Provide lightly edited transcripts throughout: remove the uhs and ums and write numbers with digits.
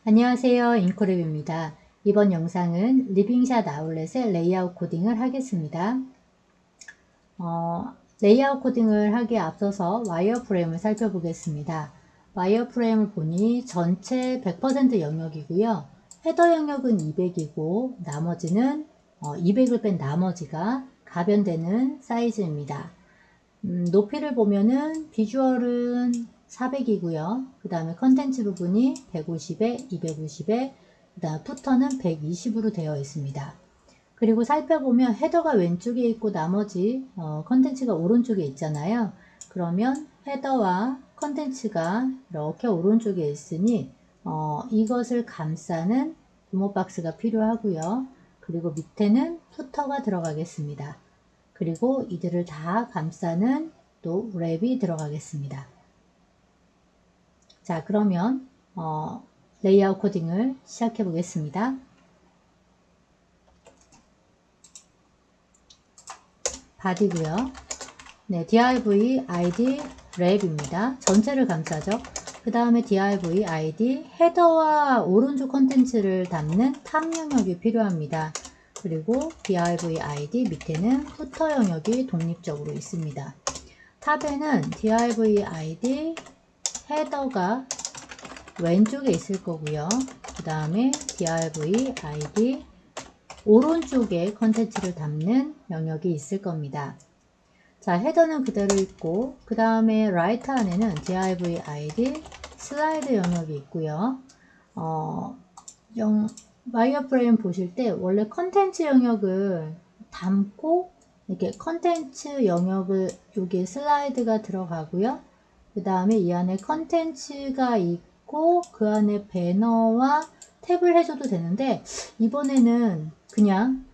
안녕하세요. 인코랩입니다. 이번 영상은 리빙샷 아울렛의 레이아웃 코딩을 하겠습니다. 레이아웃 코딩을 하기에 앞서서 와이어프레임을 살펴보겠습니다. 와이어프레임을 보니 전체 100% 영역이고요. 헤더 영역은 200이고 나머지는 200을 뺀 나머지가 가변되는 사이즈입니다. 높이를 보면은 비주얼은 400이고요. 그 다음에 컨텐츠 부분이 150에 250에 그 다음 푸터는 120으로 되어 있습니다. 그리고 살펴보면 헤더가 왼쪽에 있고 나머지 컨텐츠가 오른쪽에 있잖아요. 그러면 헤더와 컨텐츠가 이렇게 오른쪽에 있으니 이것을 감싸는 부모박스가 필요하고요. 그리고 밑에는 푸터가 들어가겠습니다. 그리고 이들을 다 감싸는 또 랩이 들어가겠습니다. 자, 그러면 레이아웃 코딩을 시작해 보겠습니다. 바디고요. 네, div id 랩입니다. 전체를 감싸죠. 그 다음에 div id 헤더와 오른쪽 컨텐츠를 담는 탑 영역이 필요합니다. 그리고 div id 밑에는 푸터 영역이 독립적으로 있습니다. 탑에는 div id 헤더가 왼쪽에 있을 거고요. 그 다음에 div id 오른쪽에 컨텐츠를 담는 영역이 있을 겁니다. 자, 헤더는 그대로 있고 그 다음에 라이트 안에는 div id 슬라이드 영역이 있고요. 와이어프레임 보실 때 원래 컨텐츠 영역을 담고 이렇게 컨텐츠 영역을 여기 슬라이드가 들어가고요. 그 다음에 이 안에 컨텐츠가 있고 그 안에 배너와 탭을 해줘도 되는데 이번에는 그냥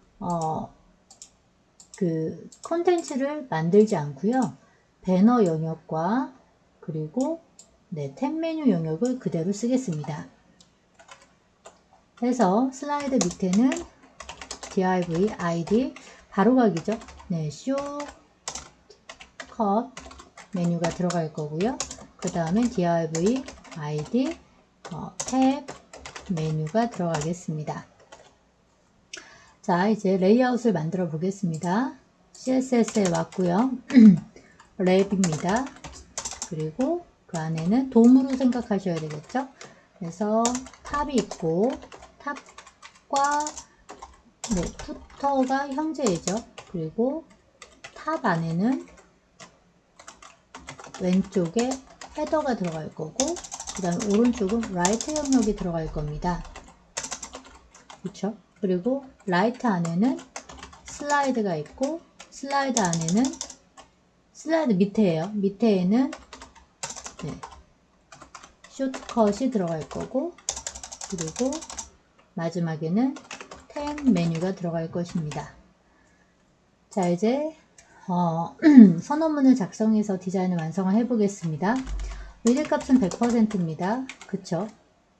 그 컨텐츠를 만들지 않고요. 배너 영역과 그리고 탭 메뉴 영역을 그대로 쓰겠습니다. 그래서 슬라이드 밑에는 div id 바로가기죠. 네, show cut 메뉴가 들어갈 거고요. 그 다음에 div id 탭 메뉴가 들어가겠습니다. 자, 이제 레이아웃을 만들어 보겠습니다. CSS에 왔고요. 랩입니다. 그리고 그 안에는 돔으로 생각하셔야 되겠죠. 그래서 탑이 있고 탑과 푸터가 형제이죠. 그리고 탑 안에는 왼쪽에 헤더가 들어갈 거고 그 다음에 오른쪽은 라이트 영역이 들어갈 겁니다. 그렇죠? 그리고 라이트 안에는 슬라이드가 있고 슬라이드 안에는 슬라이드 밑에에요. 밑에에는 숏컷이 들어갈 거고 그리고 마지막에는 탭 메뉴가 들어갈 것입니다. 자, 이제 선언문을 작성해서 디자인을 완성을 해 보겠습니다. 위드 값은 100%입니다. 그쵸?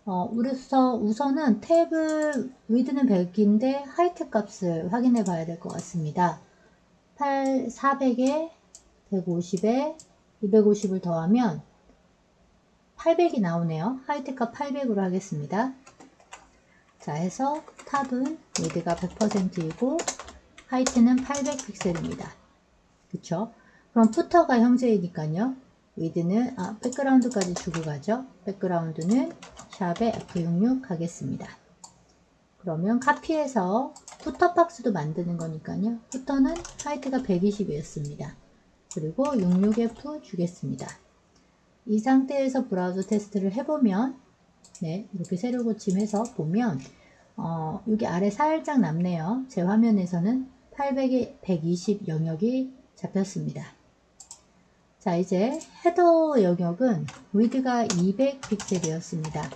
우선은 탭을 위드는 100인데 하이트 값을 확인해 봐야 될 것 같습니다. 400에 150에 250을 더하면 800이 나오네요. 하이트 값 800으로 하겠습니다. 자, 해서 탑은 위드가 100%이고 하이트는 800픽셀입니다. 그쵸? 그럼 푸터가 형제이니까요. 위드는 백그라운드까지 주고 가죠. 백그라운드는 샵에 F66 가겠습니다. 그러면 카피해서 푸터 박스도 만드는 거니까요. 푸터는 하이트가 120이었습니다. 그리고 66F 주겠습니다. 이 상태에서 브라우저 테스트를 해보면 이렇게 세로 고침해서 보면 여기 아래 살짝 남네요. 제 화면에서는 800에 120 영역이 잡혔습니다. 자, 이제 헤더 영역은 위드가 200픽셀이었습니다.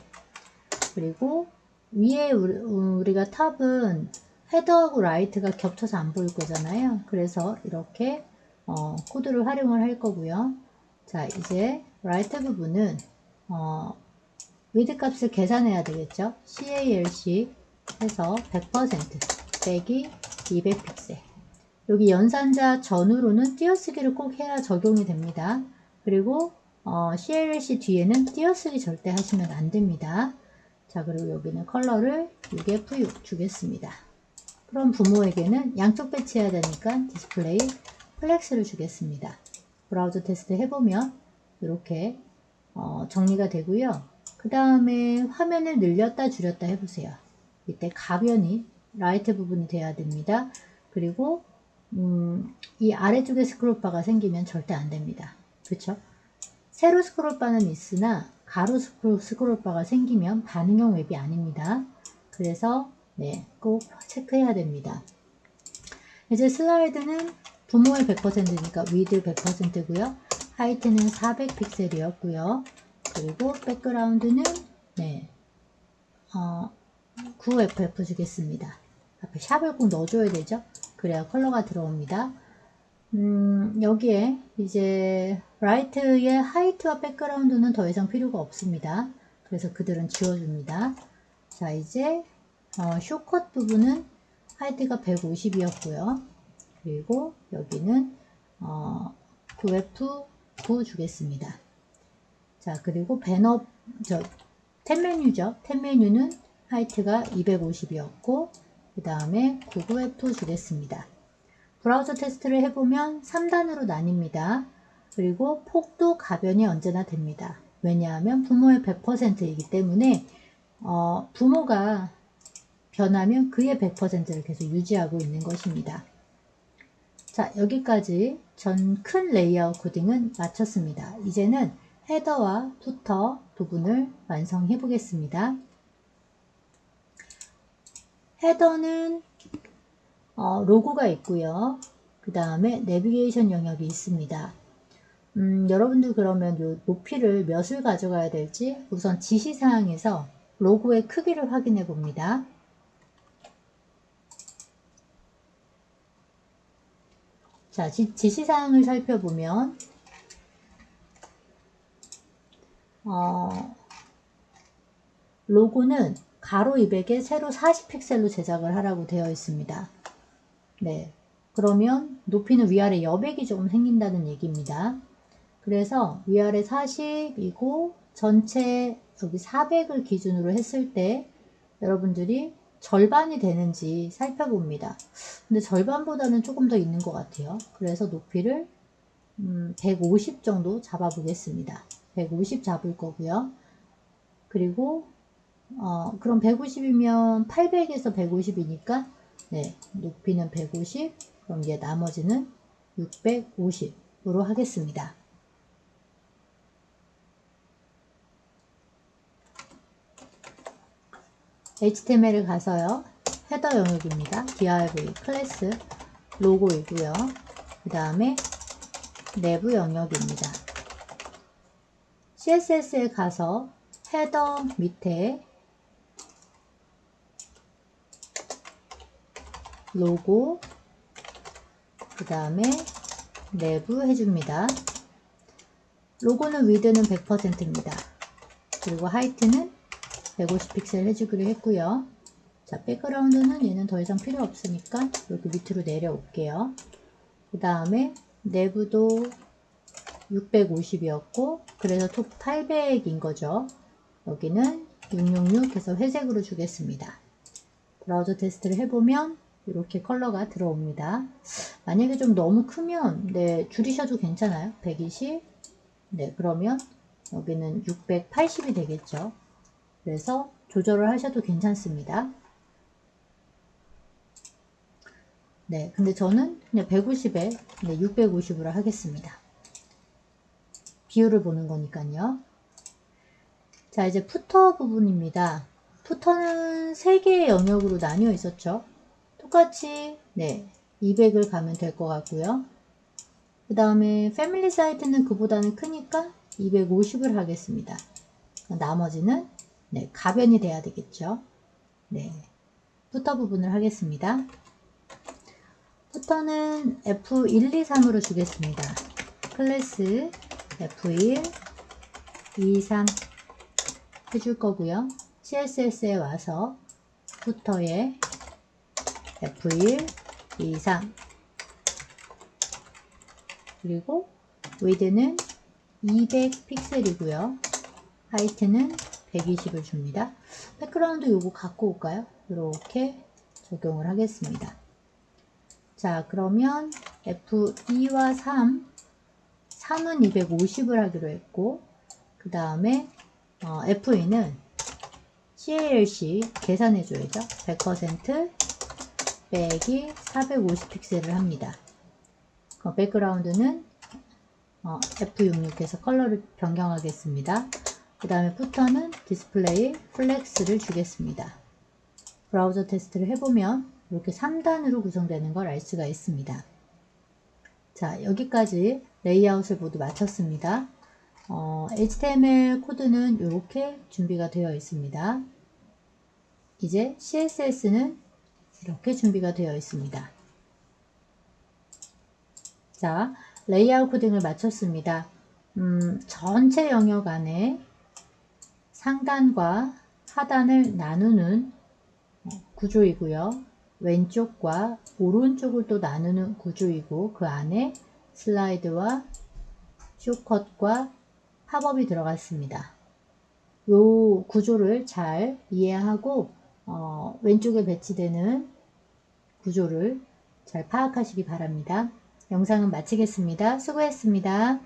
그리고 위에 우리가 탑은 헤더하고 라이트가 겹쳐서 안 보일 거잖아요. 그래서 이렇게 코드를 활용을 할 거고요. 자, 이제 라이트 부분은 위드 값을 계산해야 되겠죠. calc 해서 100% 빼기 200픽셀. 여기 연산자 전후로는 띄어쓰기를 꼭 해야 적용이 됩니다. 그리고 CLC 뒤에는 띄어쓰기 절대 하시면 안 됩니다. 자, 그리고 여기는 컬러를 6F6 주겠습니다. 그럼 부모에게는 양쪽 배치해야 되니까 디스플레이 플렉스를 주겠습니다. 브라우저 테스트 해보면 이렇게 정리가 되고요. 그 다음에 화면을 늘렸다 줄였다 해보세요. 이때 가변이 라이트 부분이 돼야 됩니다. 그리고 이 아래쪽에 스크롤바가 생기면 절대 안 됩니다. 그쵸? 세로 스크롤바는 있으나 가로 스크롤바가 생기면 반응형 웹이 아닙니다. 그래서 네, 꼭 체크해야 됩니다. 이제 슬라이드는 부모의 100%니까 위드 100%고요. 하이트는 400픽셀이었고요. 그리고 백그라운드는 네, 9FF 주겠습니다. 앞에 샵을 꼭 넣어줘야 되죠. 그래야 컬러가 들어옵니다. 여기에 이제 라이트의 하이트와 백그라운드는 더 이상 필요가 없습니다. 그래서 그들은 지워줍니다. 자, 이제 쇼컷 부분은 하이트가 150이었고요. 그리고 여기는 9F9 주겠습니다. 자, 그리고 배너, 탭 메뉴죠. 탭 메뉴는 하이트가 250이었고, 그 다음에 99F2 주겠습니다. 브라우저 테스트를 해보면 3단으로 나뉩니다. 그리고 폭도 가변이 언제나 됩니다. 왜냐하면 부모의 100%이기 때문에 부모가 변하면 그의 100%를 계속 유지하고 있는 것입니다. 자, 여기까지 전 큰 레이아웃 코딩은 마쳤습니다. 이제는 헤더와 푸터 부분을 완성해 보겠습니다. 헤더는 로고가 있고요. 그 다음에 내비게이션 영역이 있습니다. 여러분들 그러면 요 높이를 몇을 가져가야 될지 우선 지시사항에서 로고의 크기를 확인해 봅니다. 자, 지시사항을 살펴보면 로고는 가로 200에 세로 40픽셀로 제작을 하라고 되어 있습니다. 네, 그러면 높이는 위아래 여백이 조금 생긴다는 얘기입니다. 그래서 위아래 40이고 전체 여기 400을 기준으로 했을 때 여러분들이 절반이 되는지 살펴봅니다. 근데 절반보다는 조금 더 있는 것 같아요. 그래서 높이를 150 정도 잡아 보겠습니다. 150 잡을 거고요. 그리고 그럼 150이면 800에서 150이니까 네, 높이는 150, 그럼 이제 나머지는 650으로 하겠습니다. HTML을 가서요. 헤더 영역입니다. div 클래스 로고이고요. 그 다음에 내부 영역입니다. CSS에 가서 헤더 밑에 로고, 그 다음에 내부 해줍니다. 로고는 위드는 100%입니다. 그리고 하이트는 150픽셀 해주기로 했고요. 자, 백그라운드는 얘는 더 이상 필요 없으니까 여기 밑으로 내려올게요. 그 다음에 내부도 650이었고 그래서 톱 800인 거죠. 여기는 666 해서 회색으로 주겠습니다. 브라우저 테스트를 해보면 이렇게 컬러가 들어옵니다. 만약에 좀 너무 크면 네, 줄이셔도 괜찮아요. 120. 네, 그러면 여기는 680이 되겠죠. 그래서 조절을 하셔도 괜찮습니다. 네, 근데 저는 그냥 150에 650으로 하겠습니다. 비율을 보는 거니까요. 자, 이제 푸터 부분입니다. 푸터는 3개의 영역으로 나뉘어 있었죠. 똑같이 네, 200을 가면 될 것 같고요. 그 다음에 패밀리 사이트는 그보다는 크니까 250을 하겠습니다. 나머지는 네, 가변이 돼야 되겠죠. 네, 푸터 부분을 하겠습니다. 푸터는 F1, 2, 3으로 주겠습니다. 클래스 F1, 2, 3 해줄 거고요. CSS에 와서 푸터에 F1, 2, 3 그리고 위드는 200 픽셀이고요. 하이트는 120을 줍니다. 백그라운드 요거 갖고 올까요? 이렇게 적용을 하겠습니다. 자, 그러면 F2와 3은 250을 하기로 했고, 그 다음에 F2는 CALC 계산해줘야죠. 100% 빼기 450 픽셀을 합니다. 백그라운드는 F66에서 컬러를 변경하겠습니다. 그 다음에 푸터는 디스플레이 플렉스를 주겠습니다. 브라우저 테스트를 해보면 이렇게 3단으로 구성되는 걸 알 수가 있습니다. 자, 여기까지 레이아웃을 모두 마쳤습니다. HTML 코드는 이렇게 준비가 되어 있습니다. 이제 CSS는 이렇게 준비가 되어 있습니다. 자, 레이아웃 코딩을 마쳤습니다. 전체 영역 안에 상단과 하단을 나누는 구조이고요. 왼쪽과 오른쪽을 또 나누는 구조이고, 그 안에 슬라이드와 쇼컷과 팝업이 들어갔습니다. 이 구조를 잘 이해하고 왼쪽에 배치되는 구조를 잘 파악하시기 바랍니다. 영상은 마치겠습니다. 수고했습니다.